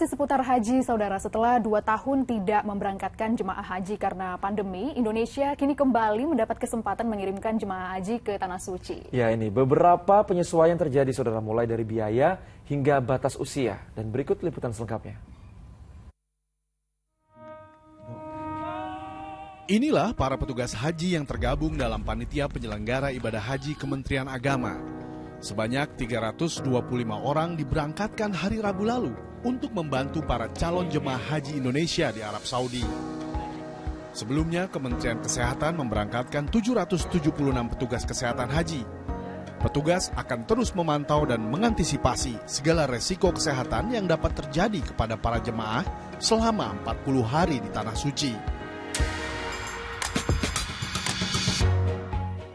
Seputar haji, saudara, setelah 2 tahun tidak memberangkatkan jemaah haji karena pandemi, Indonesia kini kembali mendapat kesempatan mengirimkan jemaah haji ke Tanah Suci. Ya, ini beberapa penyesuaian terjadi, saudara, mulai dari biaya hingga batas usia. Dan berikut liputan selengkapnya. Inilah para petugas haji yang tergabung dalam panitia penyelenggara ibadah haji Kementerian Agama. Sebanyak 325 orang diberangkatkan hari Rabu lalu untuk membantu para calon jemaah haji Indonesia di Arab Saudi. Sebelumnya, Kementerian Kesehatan memberangkatkan 776 petugas kesehatan haji. Petugas akan terus memantau dan mengantisipasi segala resiko kesehatan yang dapat terjadi kepada para jemaah selama 40 hari di Tanah Suci.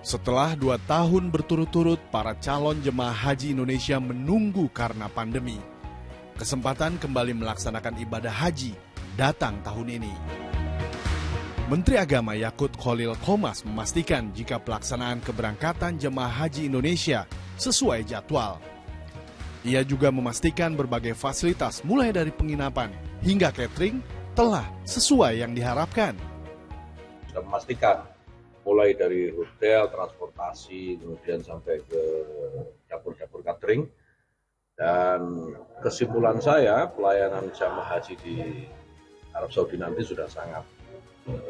Setelah 2 tahun berturut-turut, para calon jemaah haji Indonesia menunggu karena pandemi. Kesempatan kembali melaksanakan ibadah haji datang tahun ini. Menteri Agama Yakut Khalil Qomas memastikan jika pelaksanaan keberangkatan jemaah haji Indonesia sesuai jadwal. Ia juga memastikan berbagai fasilitas mulai dari penginapan hingga catering telah sesuai yang diharapkan. Sudah memastikan mulai dari hotel, transportasi, kemudian sampai ke dapur-dapur catering. Dan kesimpulan saya, pelayanan jamaah haji di Arab Saudi nanti sudah sangat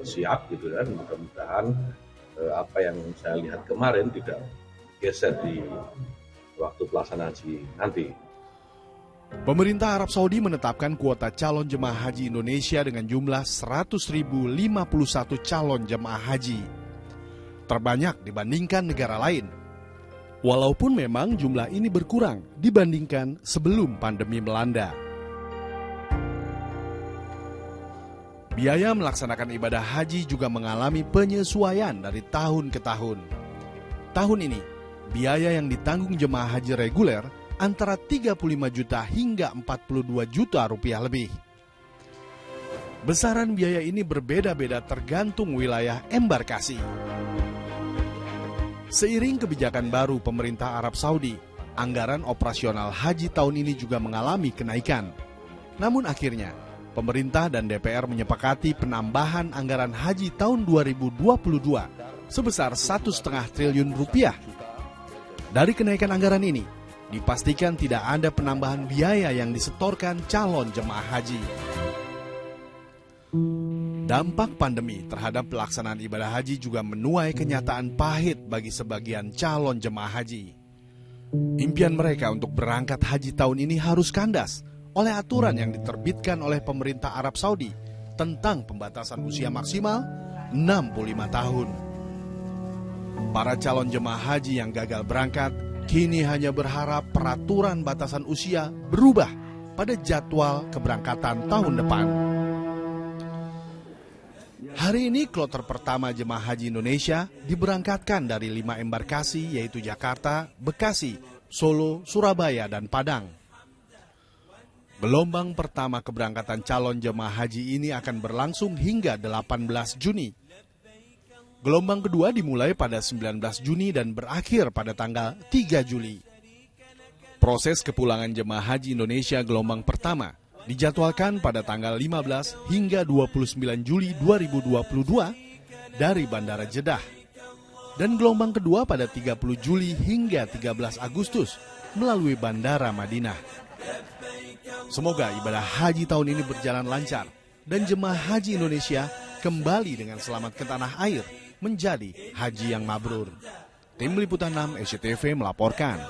siap gitu kan. Mudah-mudahan apa yang saya lihat kemarin tidak geser di waktu pelaksanaan haji nanti. Pemerintah Arab Saudi menetapkan kuota calon jemaah haji Indonesia dengan jumlah 100.051 calon jemaah haji. Terbanyak dibandingkan negara lain. Walaupun memang jumlah ini berkurang dibandingkan sebelum pandemi melanda. Biaya melaksanakan ibadah haji juga mengalami penyesuaian dari tahun ke tahun. Tahun ini, biaya yang ditanggung jemaah haji reguler antara 35 juta hingga 42 juta rupiah lebih. Besaran biaya ini berbeda-beda tergantung wilayah embarkasi. Seiring kebijakan baru pemerintah Arab Saudi, anggaran operasional haji tahun ini juga mengalami kenaikan. Namun akhirnya, pemerintah dan DPR menyepakati penambahan anggaran haji tahun 2022 sebesar 1,5 triliun rupiah. Dari kenaikan anggaran ini, dipastikan tidak ada penambahan biaya yang disetorkan calon jemaah haji. Dampak pandemi terhadap pelaksanaan ibadah haji juga menuai kenyataan pahit bagi sebagian calon jemaah haji. Impian mereka untuk berangkat haji tahun ini harus kandas oleh aturan yang diterbitkan oleh pemerintah Arab Saudi tentang pembatasan usia maksimal 65 tahun. Para calon jemaah haji yang gagal berangkat kini hanya berharap peraturan batasan usia berubah pada jadwal keberangkatan tahun depan. Hari ini kloter pertama jemaah haji Indonesia diberangkatkan dari 5 embarkasi yaitu Jakarta, Bekasi, Solo, Surabaya, dan Padang. Gelombang pertama keberangkatan calon jemaah haji ini akan berlangsung hingga 18 Juni. Gelombang kedua dimulai pada 19 Juni dan berakhir pada tanggal 3 Juli. Proses kepulangan jemaah haji Indonesia gelombang pertama dijadwalkan pada tanggal 15 hingga 29 Juli 2022 dari Bandara Jeddah. Dan gelombang kedua pada 30 Juli hingga 13 Agustus melalui Bandara Madinah. Semoga ibadah haji tahun ini berjalan lancar dan jemaah haji Indonesia kembali dengan selamat ke tanah air menjadi haji yang mabrur. Tim Liputan 6 SCTV melaporkan.